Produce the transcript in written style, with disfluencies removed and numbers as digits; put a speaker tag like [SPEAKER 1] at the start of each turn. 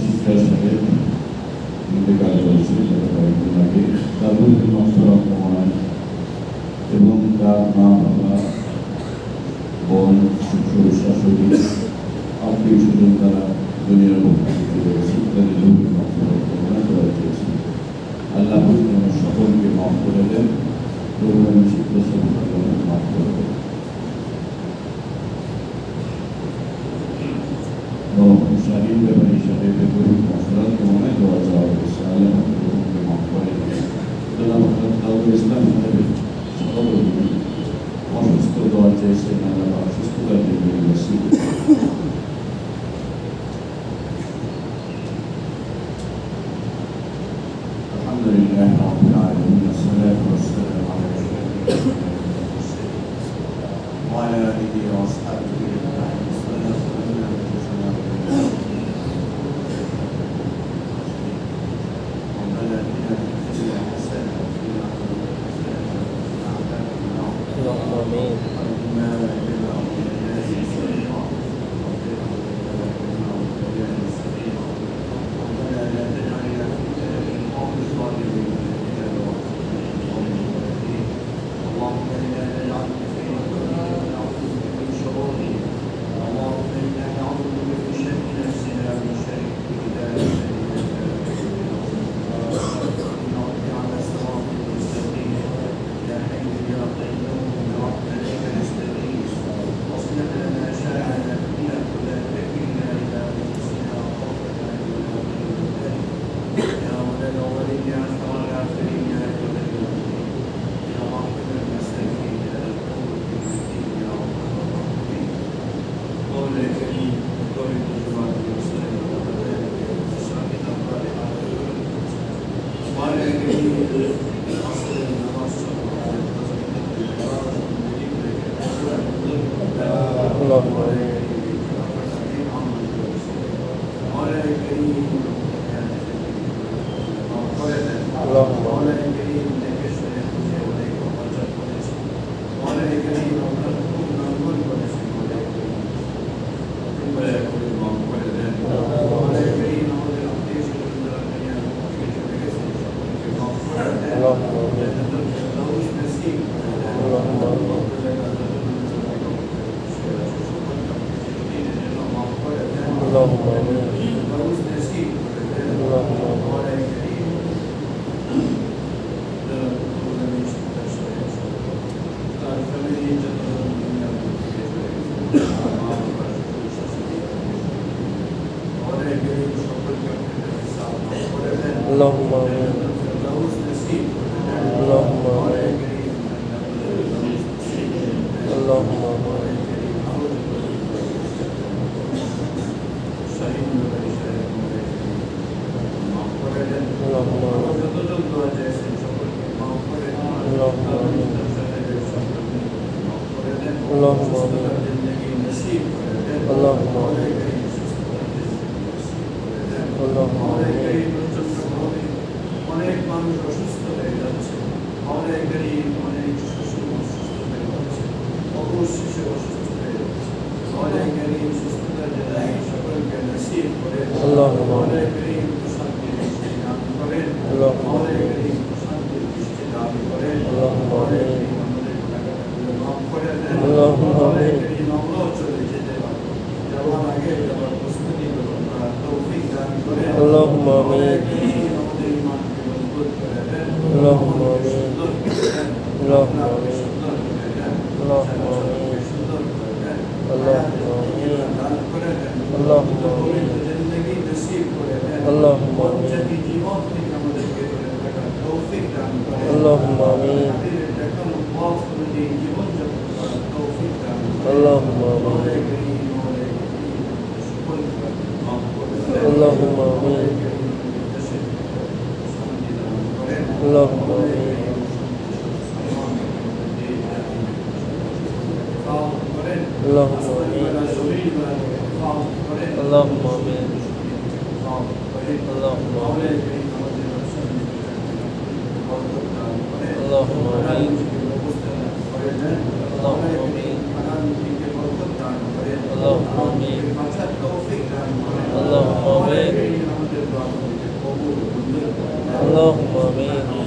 [SPEAKER 1] শিক্ষা সাহেব ইন্তেকাল করেছে কয়েকদিন আগে, তার মধ্যে মাফরাত মহান এবং তার মা বাবা, বোন, শ্বশুর শাশুড়ি, আত্মীয় স্বজন তারা দুনিয়ার মধ্যে রয়েছে, তাদের লোকের মাফরাত মহান করা চেয়েছে। আল্লাহ যেন সকলকে মাফ করে দেন, শিক্ষা সাহেব মাফ করে দেন। শাহিদ ব্যাপারী সাহেবের গরিব মশলার তোমায় দেওয়া যাওয়া হয়েছে। আল্লাহ মাফ করে ইসলাম সাহেবের সভাপতি অসুস্থ দেওয়া চেয়েছে, আল্লাহ অসুস্থতার জন্য আলহামদুলিল্লাহ রাব্বিল আলামিন, আসসালাতু ওয়াসসালামু আলা রাসূলিল্লাহ ওয়া আলা আলিহি ওয়া আসহাবিহি আজমাইন। অনেক মানুষ অসুস্থ হয়ে যাচ্ছে, অনেক গরিব, অনেক শিশু অসুস্থ হয়ে যাচ্ছে, অবশ শিশু অসুস্থ হয়ে যাচ্ছে, অনেক গরিব সুস্থতার জন্য সকলকে নসিব করে, অনেক গরিব শান্তির দৃষ্টি দান করেন, অনেক গরিব শান্তির দৃষ্টি দান করেন, অনেক গরিব আমাদের গুনাহগুলো মাফ করে দেন, অনেক গরিব আমরাও চলে যেতে পারবো, যাওয়ার আগে যাওয়ার প্রস্তুতি গ্রহণ করার তৌফিক দান করেন, আল্লাহুম্মা আমিন। اللهم آمين اللهم آمين اللهم آمين اللهم آمين اللهم آمين اللهم آمين اللهم آمين اللهم آمين اللهم آمين اللهم آمين
[SPEAKER 2] اللهم آمين اللهم آمين اللهم آمين اللهم آمين اللهم آمين اللهم آمين اللهم آمين اللهم آمين